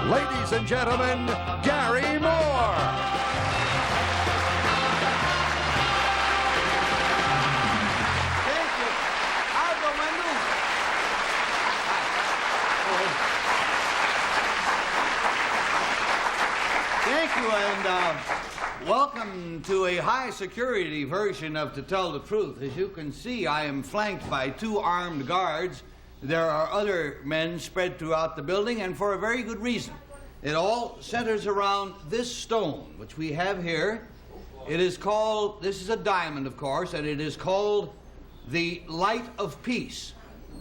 ladies and gentlemen, Gary Moore. Thank you. Aldo Manu. Thank you, and welcome to a high-security version of To Tell the Truth. As you can see, I am flanked by 2 armed guards. There are other men spread throughout the building, and for a very good reason. It all centers around this stone, which we have here. It is called, this is a diamond, of course, and it is called the Light of Peace.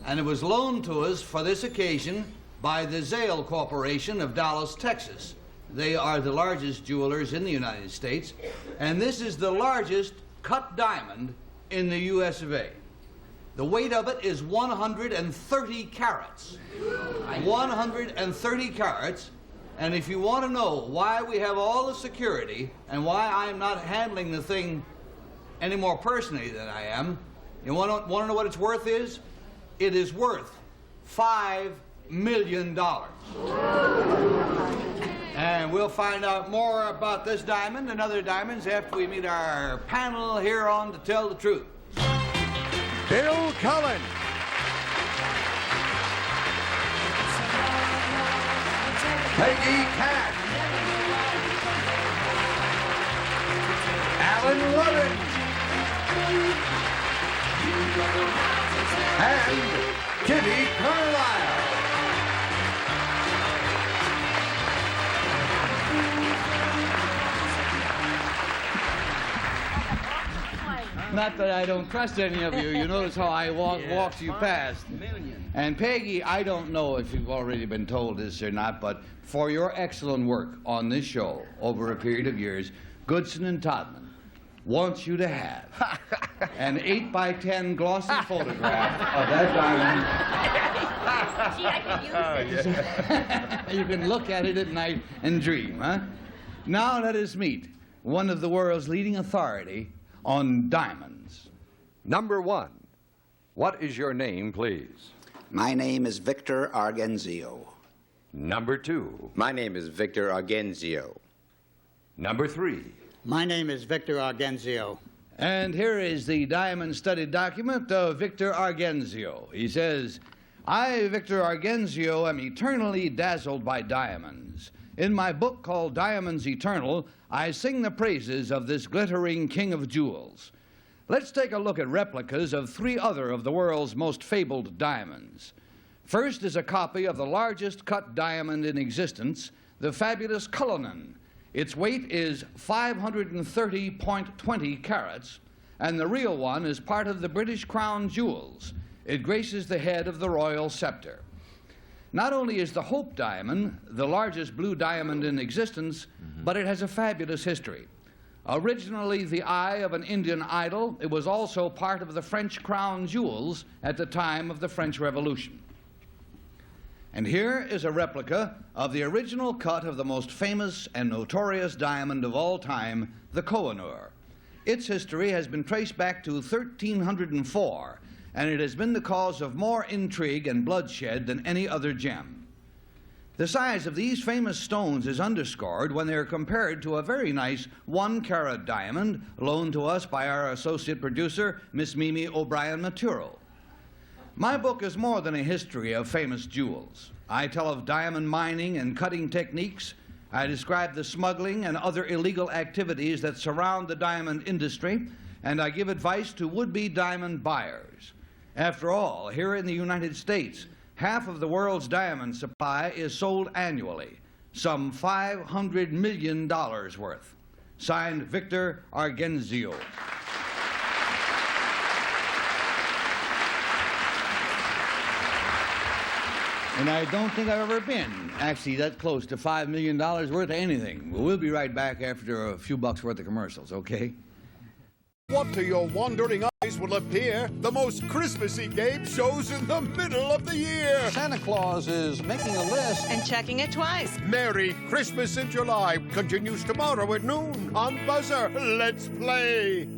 And it was loaned to us for this occasion by the Zale Corporation of Dallas, Texas. They are the largest jewelers in the United States, and this is the largest cut diamond in the U.S. of A. The weight of it is 130 carats. 130 carats. And if you want to know why we have all the security and why I'm not handling the thing any more personally than I am, you want to know what its worth is? It is worth $5 million. And we'll find out more about this diamond and other diamonds after we meet our panel here on To Tell the Truth. Bill Cullen. Peggy Cash. Alan Levin. And Kitty Carlisle. Not that I don't trust any of you. You notice how I walked you past. And Peggy, I don't know if you've already been told this or not, but for your excellent work on this show over a period of years, Goodson and Todman wants you to have an 8x10 glossy photograph of that diamond. Gee, I could use it. You can look at it at night and dream, huh? Now let us meet one of the world's leading authority on diamonds. Number 1. What is your name, please? My name is Victor Argenzio. Number 2. My name is Victor Argenzio. Number 3. My name is Victor Argenzio. And here is the diamond-studded document of Victor Argenzio. He says, I, Victor Argenzio, am eternally dazzled by diamonds. In my book called Diamonds Eternal, I sing the praises of this glittering king of jewels. Let's take a look at replicas of 3 other of the world's most fabled diamonds. First is a copy of the largest cut diamond in existence, the fabulous Cullinan. Its weight is 530.20 carats, and the real one is part of the British Crown Jewels. It graces the head of the royal scepter. Not only is the Hope diamond the largest blue diamond in existence, but it has a fabulous history. Originally the eye of an Indian idol, it was also part of the French crown jewels at the time of the French Revolution. And here is a replica of the original cut of the most famous and notorious diamond of all time, the Koh-i-Noor. Its history has been traced back to 1304, and it has been the cause of more intrigue and bloodshed than any other gem. The size of these famous stones is underscored when they are compared to a very nice 1-carat diamond loaned to us by our associate producer, Miss Mimi O'Brien Maturo. My book is more than a history of famous jewels. I tell of diamond mining and cutting techniques. I describe the smuggling and other illegal activities that surround the diamond industry, and I give advice to would-be diamond buyers. After all, here in the United States, half of the world's diamond supply is sold annually, some $500 million worth. Signed, Victor Argenzio. And I don't think I've ever been actually that close to $5 million worth of anything. We'll be right back after a few bucks worth of commercials, okay? What to your wandering eyes will appear the most Christmassy game shows in the middle of the year. Santa Claus is making a list And checking it twice. Merry Christmas in July continues tomorrow at noon on Buzzer. Let's play.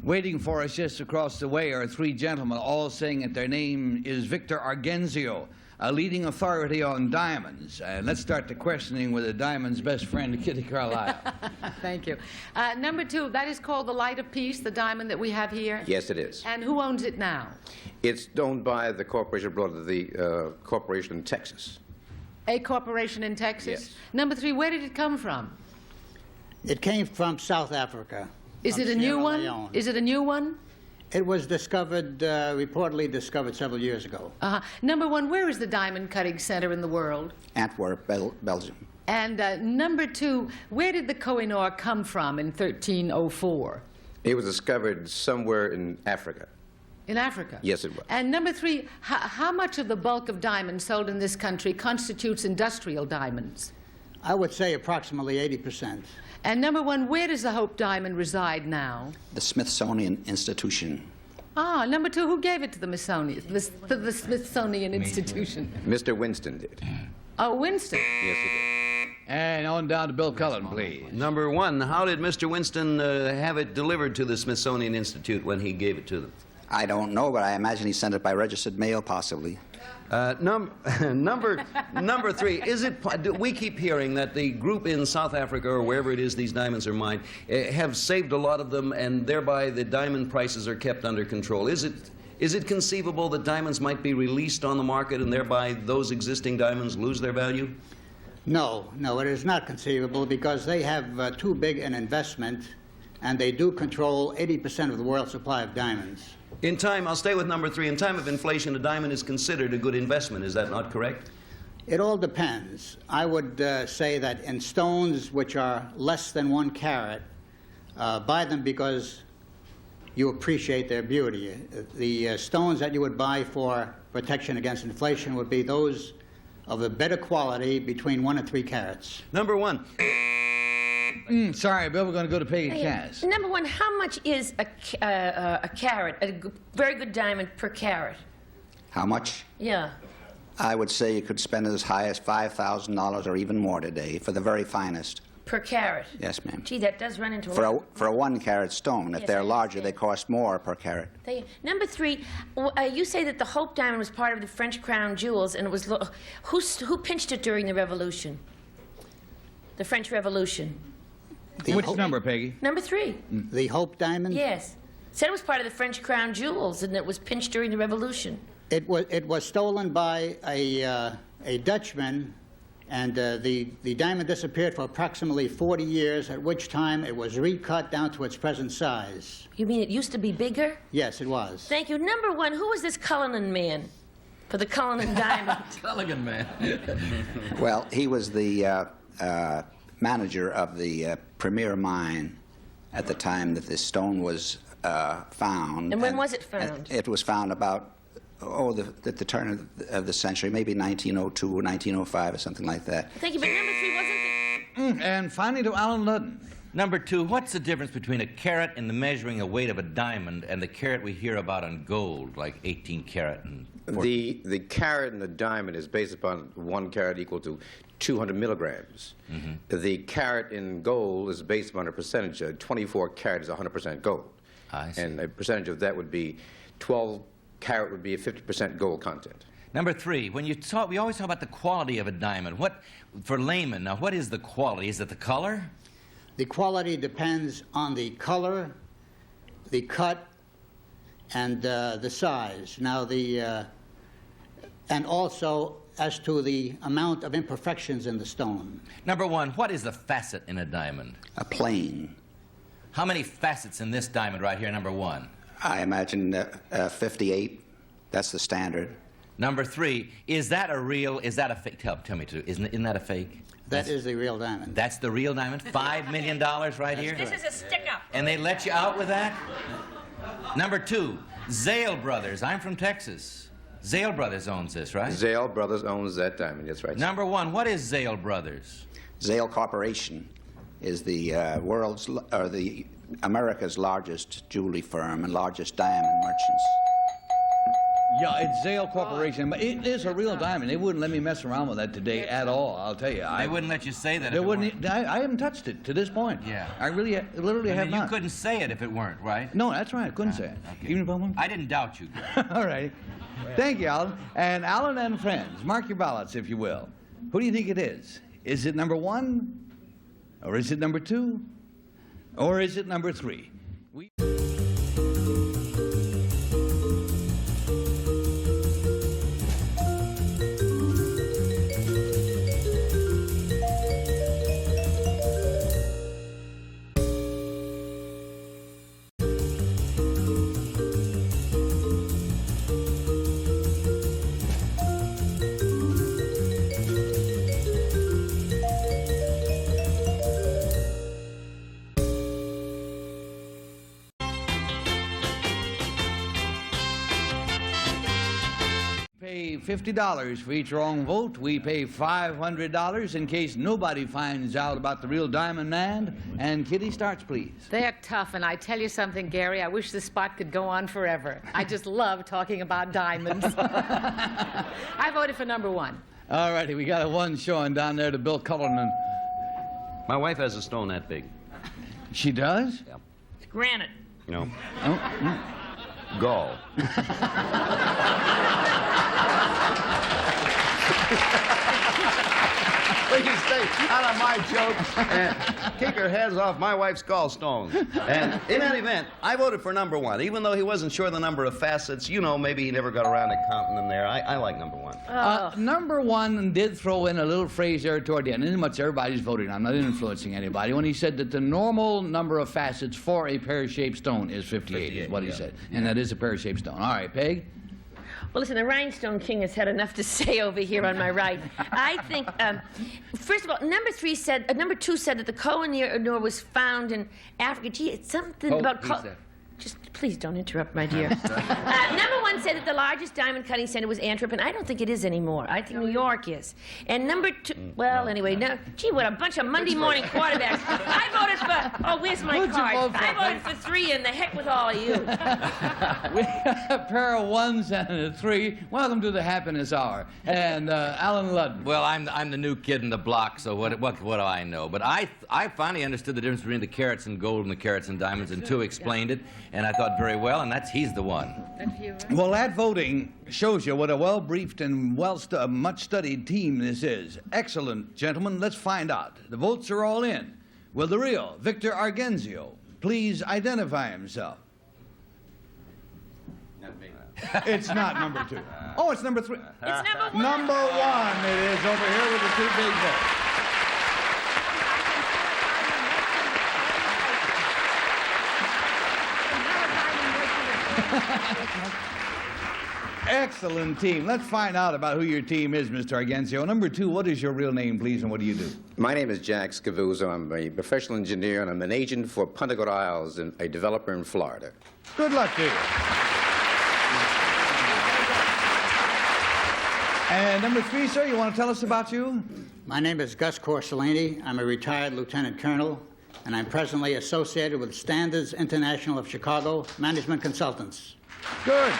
Waiting for us just across the way are three gentlemen, all saying that their name is Victor Argenzio, a leading authority on diamonds. And let's start the questioning with the diamond's best friend, Kitty Carlisle. Thank you. Number 2, that is called the Light of Peace, the diamond that we have here. Yes, it is. And who owns it now? It's owned by the corporation, the corporation in Texas. A corporation in Texas? Yes. Number 3, where did it come from? It came from South Africa. Is from it a new Sierra one? Leone. Is it a new one? It was discovered, reportedly discovered several years ago. Number 1, where is the diamond cutting center in the world? Antwerp, Belgium. And number 2, where did the Koh-i-Noor come from in 1304? It was discovered somewhere in Africa. In Africa? Yes, it was. And number 3, how much of the bulk of diamonds sold in this country constitutes industrial diamonds? I would say approximately 80%. And number 1, where does the Hope Diamond reside now? The Smithsonian Institution. Number 2, who gave it to the Smithsonian Institution? Mr. Winston did. Oh, Winston. Yes, he did. And on down to Bill Cullen, please. Number 1, how did Mr. Winston have it delivered to the Smithsonian Institute when he gave it to them? I don't know, but I imagine he sent it by registered mail, possibly. Number 3, is it? We keep hearing that the group in South Africa or wherever it is these diamonds are mined have saved a lot of them, and thereby the diamond prices are kept under control. Is it conceivable that diamonds might be released on the market and thereby those existing diamonds lose their value? No, it is not conceivable because they have too big an investment, and they do control 80% of the world's supply of diamonds. In time, I'll stay with number 3. In time of inflation, a diamond is considered a good investment. Is that not correct? It all depends. I would say that in stones which are less than 1 carat, buy them because you appreciate their beauty. The stones that you would buy for protection against inflation would be those of a better quality between 1 and 3 carats. Number 1. Sorry, Bill, we're going to go to Peggy Cass. Number 1, how much is a carat, very good diamond per carat? How much? Yeah. I would say you could spend as high as $5,000 or even more today for the very finest. Per carat? Yes, ma'am. Gee, that does run into For a 1 carat stone. If Yes, they're I larger, understand. they cost more per carat. Number 3, you say that the Hope Diamond was part of the French crown jewels, and it was who pinched it during the Revolution? The French Revolution. Which number, Peggy? Number 3. The Hope Diamond? Yes. Said it was part of the French crown jewels, and it was pinched during the Revolution. It was stolen by a Dutchman, and the diamond disappeared for approximately 40 years, at which time it was recut down to its present size. You mean it used to be bigger? Yes, it was. Thank you. Number 1, who was this Cullinan man for the Cullinan diamond? Culligan man. Well, he was the manager of the premier mine at the time that this stone was found. And when was it found? It was found about, at the turn of the century, maybe 1902 or 1905 or something like that. Thank you, but number 3 wasn't And finally to Alan Ludden. Number 2, what's the difference between a carat in the measuring a weight of a diamond and the carat we hear about on gold, like 18 carat and 14? The carat in the diamond is based upon 1 carat equal to 200 milligrams. The carat in gold is based upon a percentage. 24 carat is 100% gold. I see. And a percentage of that would be 12 carat would be a 50% gold content. Number 3, when we always talk about the quality of a diamond. For laymen, now what is the quality? Is it the color? The quality depends on the color, the cut, and the size. Now, and also as to the amount of imperfections in the stone. Number 1, what is the facet in a diamond? A plane. How many facets in this diamond right here, number 1? I imagine 58. That's the standard. Number 3, is that a real, is that a fake? Tell me too, isn't that a fake? That is the real diamond. That's the real diamond? $5 million right here? This is a stick-up. And they let you out with that? Number 2, Zale Brothers. I'm from Texas. Zale Brothers owns this, right? Zale Brothers owns that diamond, that's right. Number 1, what is Zale Brothers? Zale Corporation is the America's largest jewelry firm and largest diamond merchants. Yeah, it's Zale Corporation, but it is a real diamond. They wouldn't let me mess around with that today at all, I'll tell you. They wouldn't let you say that. They wouldn't. I haven't touched it to this point. Yeah. I really, literally have You not. couldn't say it if it weren't, right? No, that's right. I couldn't say it. Okay. Even if I wanted. I didn't doubt you. All right. Thank you, Alan. And Alan and friends, mark your ballots, if you will. Who do you think it is? Is it number 1? Or is it number 2? Or is it number 3? Pay $50 for each wrong vote. We pay $500 in case nobody finds out about the real Diamond Man. And Kitty starts, please. They're tough, and I tell you something, Gary, I wish this spot could go on forever. I just love talking about diamonds. I voted for number 1. All righty, we got a 1 showing down there to Bill Cullinan. My wife has a stone that big. She does? Yeah. It's granite. No. Oh, Gall. Please stay out of my jokes and kick her heads off my wife's gallstones. And in that event, I voted for number 1, even though he wasn't sure the number of facets. You know, maybe he never got around to counting them there. I like number 1. Number 1 did throw in a little phrase there toward the end. Isn't much everybody's voting. I'm not influencing anybody. When he said that the normal number of facets for a pear-shaped stone is 58 is what he said. And that is a pear-shaped stone. All right, Peg? Well, listen, the Rhinestone King has had enough to say over here on my right. I think, first of all, number 2 said that the Koh-i-Noor was found in Africa. Gee, it's something about... Just please don't interrupt, my dear. Number 1 said that the largest diamond cutting center was Antwerp, and I don't think it is anymore. I think New York is. And number 2, well, anyway, gee, what a bunch of Monday morning quarterbacks. I voted for, oh, where's my card? I voted for 3, and the heck with all of you. We got a pair of 1s and a 3. Welcome to the happiness hour. And Alan Ludd. Well, I'm the new kid in the block, so what do I know? But I finally understood the difference between the carats and gold and the carats and diamonds, and 2 explained it. And I thought very well, and he's the one. Well, that voting shows you what a well-briefed and much-studied team this is. Excellent, gentlemen. Let's find out. The votes are all in. Will the real Victor Argenzio please identify himself? Not me. It's not number 2. Oh, it's number 3. It's number 1. Number 1 it is over here with the 2 big votes. Excellent team. Let's find out about who your team is, Mr. Argenzio. Number 2, what is your real name, please, and what do you do? My name is Jack Scavuzzo. I'm a professional engineer, and I'm an agent for Punta Gorda Isles, and a developer in Florida. Good luck to you. And number 3, sir, you want to tell us about you? My name is Gus Corsolini. I'm a retired lieutenant colonel, and I'm presently associated with Standards International of Chicago Management Consultants. Good.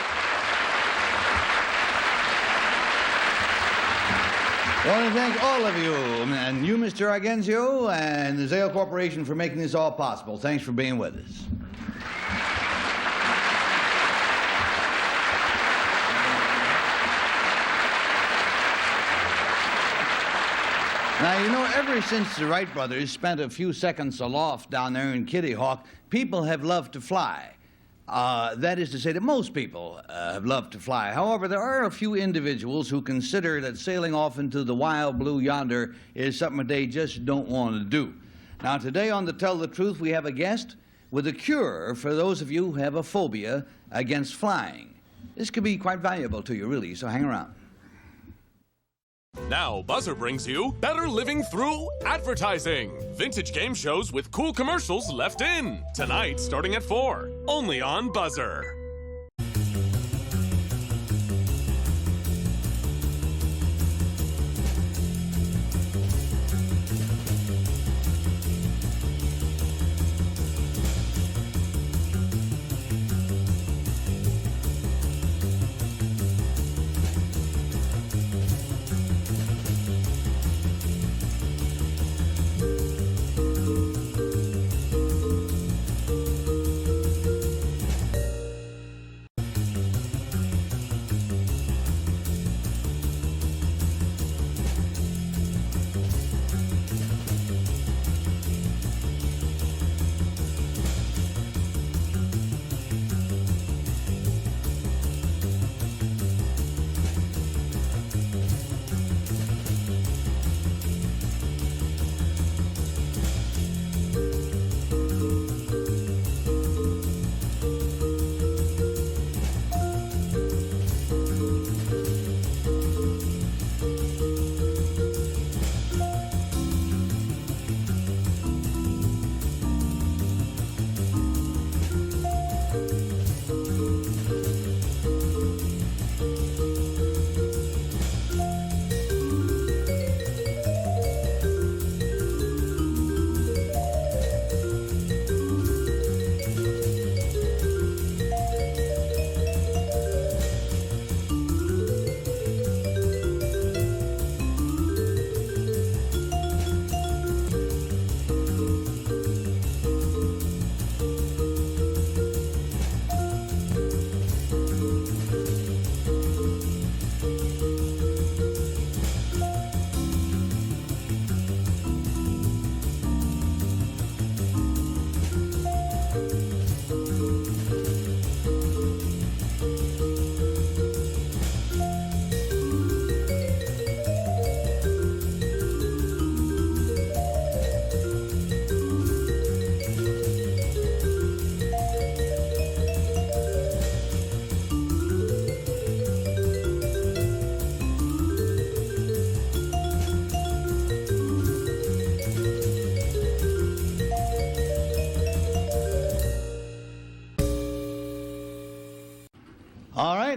I want to thank all of you, and you, Mr. Argenzio, and the Zale Corporation for making this all possible. Thanks for being with us. Now, you know, ever since the Wright brothers spent a few seconds aloft down there in Kitty Hawk, people have loved to fly. That is to say that most people have loved to fly. However, there are a few individuals who consider that sailing off into the wild blue yonder is something that they just don't want to do. Now, today on To Tell the Truth, we have a guest with a cure for those of you who have a phobia against flying. This could be quite valuable to you, really, so hang around. Now, Buzzer brings you Better Living Through Advertising. Vintage game shows with cool commercials left in. Tonight, starting at 4. Only on Buzzer.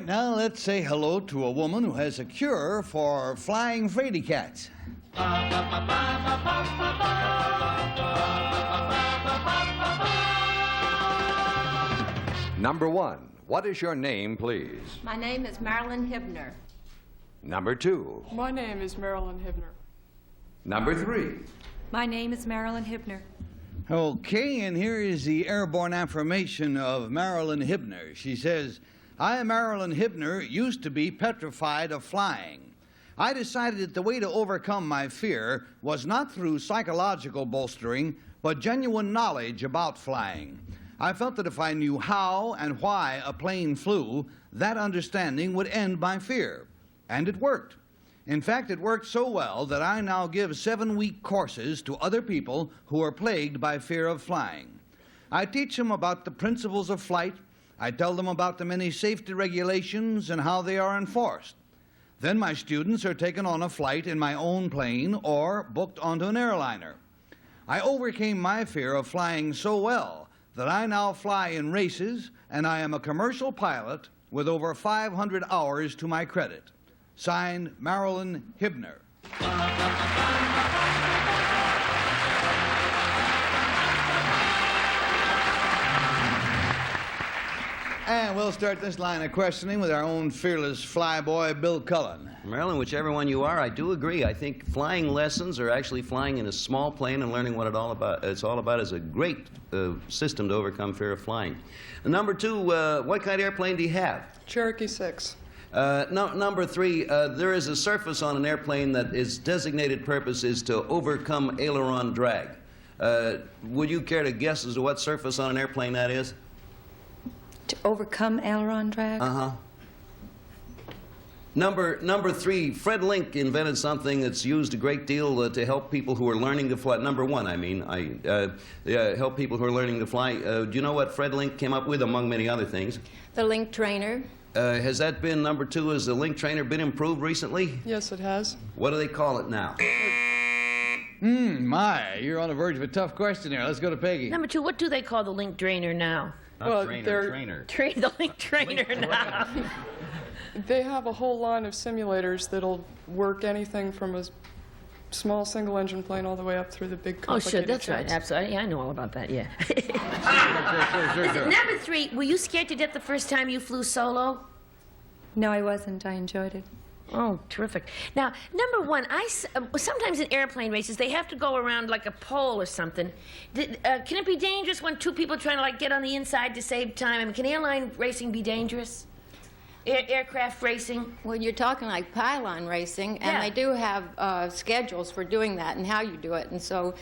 right, now let's say hello to a woman who has a cure for flying fraidy cats. Number 1. What is your name, please? My name is Marilyn Hibner. Number 2. My name is Marilyn Hibner. Number 3. My name is Marilyn Hibner. Okay, and here is the airborne affirmation of Marilyn Hibner. She says, I, Marilyn Hibner, used to be petrified of flying. I decided that the way to overcome my fear was not through psychological bolstering, but genuine knowledge about flying. I felt that if I knew how and why a plane flew, that understanding would end my fear. And it worked. In fact, it worked so well that I now give 7-week courses to other people who are plagued by fear of flying. I teach them about the principles of flight. I tell them about the many safety regulations and how they are enforced. Then my students are taken on a flight in my own plane or booked onto an airliner. I overcame my fear of flying so well that I now fly in races, and I am a commercial pilot with over 500 hours to my credit. Signed, Marilyn Hibner. And we'll start this line of questioning with our own fearless flyboy, Bill Cullen. Marilyn, whichever one you are, I do agree. I think flying lessons, or actually flying in a small plane and learning what it's all about is a great system to overcome fear of flying. Number 2, what kind of airplane do you have? Cherokee 6. Number 3, there is a surface on an airplane that its designated purpose is to overcome aileron drag. Would you care to guess as to what surface on an airplane that is? To overcome aileron drag? Uh-huh. Number 3, Fred Link invented something that's used a great deal to help people who are learning to fly. Number 1, I mean, help people who are learning to fly. Do you know what Fred Link came up with, among many other things? The Link trainer. Has that been number 2? Has the Link trainer been improved recently? Yes, it has. What do they call it now? My, you're on the verge of a tough question here. Let's go to Peggy. Number 2, what do they call the Link drainer now? Trainer. The Link trainer now. They have a whole line of simulators that'll work anything from a small single-engine plane all the way up through the big complicated that's right. jets. Absolutely. Yeah, I know all about that, yeah. Sure. Number 3, were you scared to death the first time you flew solo? No, I wasn't. I enjoyed it. Oh, terrific. Now, number 1, sometimes in airplane races, they have to go around like a pole or something. Can it be dangerous when 2 people are trying to get on the inside to save time? I mean, can airline racing be dangerous? Aircraft racing? Well, you're talking like pylon racing, and they do have schedules for doing that and how you do it, and so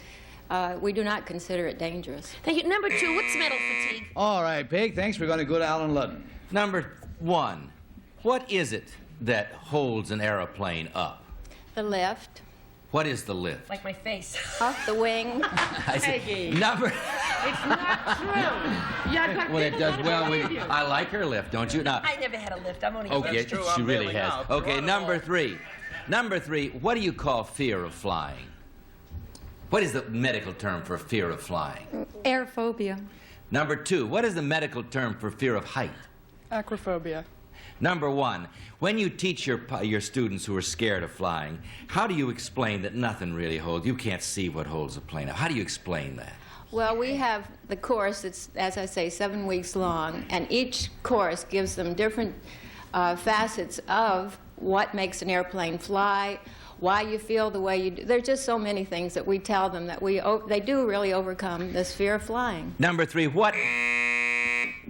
we do not consider it dangerous. Thank you. Number 2, what's metal fatigue? All right, Peg, thanks. We're going to go to Alan Ludden. Number 1, what is it that holds an aeroplane up? The lift. What is the lift? Like my face. Off the wing. Peggy. Number... It's not true. Yeah, I've got Well, it people does who well. believe you. I like her lift, don't you? Now, I never had a lift. I'm only okay, true. she I'm really bailing has. out. Okay, Run number along. 3. Number 3, what do you call fear of flying? What is the medical term for fear of flying? Aerophobia. Number 2, what is the medical term for fear of height? Acrophobia. Number 1, when you teach your students who are scared of flying, how do you explain that nothing really holds? You can't see what holds a plane up. How do you explain that? Well, we have the course that's, as I say, 7 weeks long, and each course gives them different facets of what makes an airplane fly, why you feel the way you do. There's just so many things that we tell them that they do really overcome this fear of flying. Number 3, what...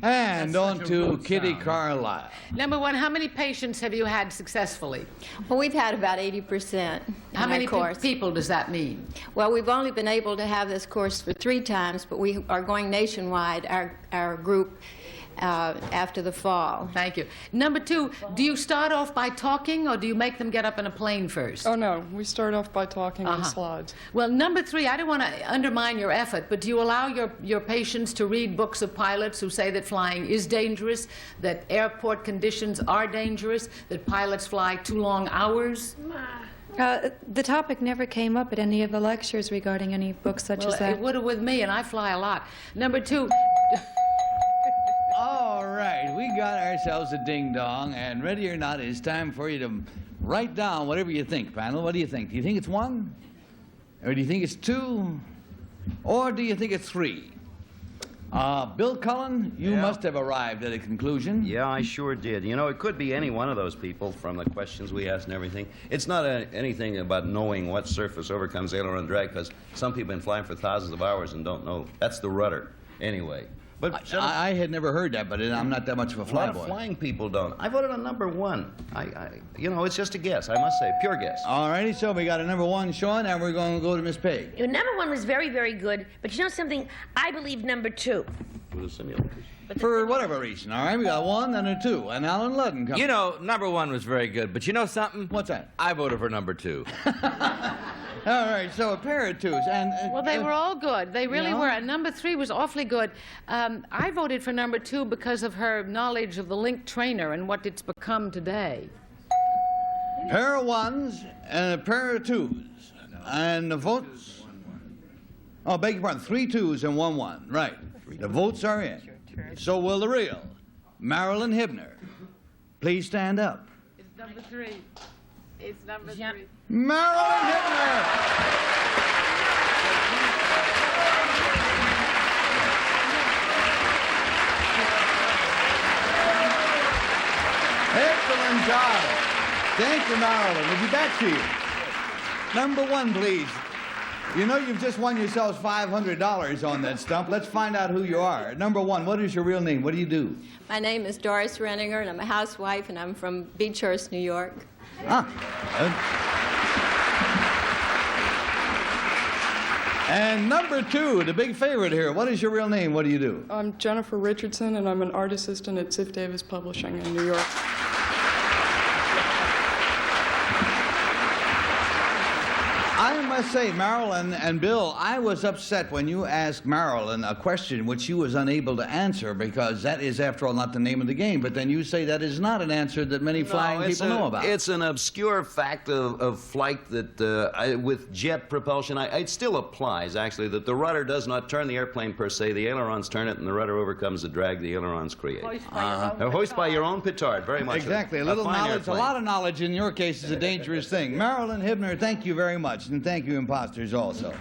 And on to Kitty Carlisle. Number 1, how many patients have you had successfully? Well, we've had about 80%. How many course. people does that mean? Well, we've only been able to have this course for 3 times, but we are going nationwide, our group, after the fall. Thank you. Number 2, do you start off by talking, or do you make them get up in a plane first? Oh, no. We start off by talking on slides. Well, number 3, I don't want to undermine your effort, but do you allow your patients to read books of pilots who say that flying is dangerous, that airport conditions are dangerous, that pilots fly too long hours? The topic never came up at any of the lectures regarding any books such as that. It would have with me, and I fly a lot. Number 2... All right. right, we got ourselves a ding-dong, and ready or not, it's time for you to write down whatever you think, panel. What do you think? Do you think it's 1? Or do you think it's 2? Or do you think it's 3? Bill Cullen, you must have arrived at a conclusion. Yeah, I sure did. You know, it could be any one of those people from the questions we asked and everything. It's not anything about knowing what surface overcomes aileron drag, because some people have been flying for thousands of hours and don't know. That's the rudder, anyway. But I had never heard that, but I'm not that much of a a lot of flyboy. flying people don't. I voted on number 1. You know, it's just a guess, I must say, pure guess. All righty, so we got a number 1, Sean, and we're going to go to Miss Peg. Your number 1 was very, very good, but you know something? I believe number 2. With the simulators. For whatever reason, all right? We got a 1 and a 2, and Alan Ludden comes. You know, number 1 was very good, but you know something? What's that? I voted for number 2. All right, so a pair of 2s, and... Well, they were all good. They really Yeah. were. And number 3 was awfully good. I voted for number 2 because of her knowledge of the Link trainer and what it's become today. Pair of 1s and a pair of 2s. And the votes... Oh, beg your pardon, 3 2s and 1 1. Right. The votes are in. So will the real Marilyn Hibner. Please stand up. It's number 3. It's number 3. Marilyn Hibner! Excellent job. Thank you, Marilyn. We'll be back to you. Number 1, please. You know you've just won yourselves $500 on that stump. Let's find out who you are. Number 1, what is your real name? What do you do? My name is Doris Renninger, and I'm a housewife, and I'm from Beechhurst, New York. And number 2, the big favorite here. What is your real name? What do you do? I'm Jennifer Richardson, and I'm an art assistant at Ziff Davis Publishing in New York. I must say, Marilyn and Bill, I was upset when you asked Marilyn a question which she was unable to answer, because that is, after all, not the name of the game. But then you say that is not an answer that many flying people know about. It's an obscure fact of flight that, with jet propulsion, it still applies, actually, that the rudder does not turn the airplane per se. The ailerons turn it, and the rudder overcomes the drag the ailerons create. Hoist by your own petard, very much. Exactly. A little fine knowledge, airplane. a lot of knowledge in your case is a dangerous thing. Marilyn Hibner, thank you very much. And thank you, imposters, also.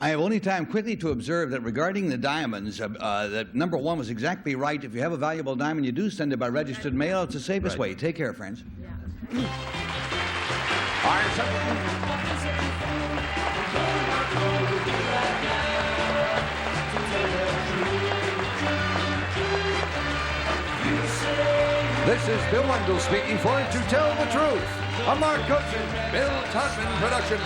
I have only time quickly to observe that regarding the diamonds, that number 1 was exactly right. If you have a valuable diamond, you do send it by registered mail. It's the safest way. Take care, friends. This is Bill Wendell speaking for To Tell the Truth, a Mark Goodson, Bill Todman production.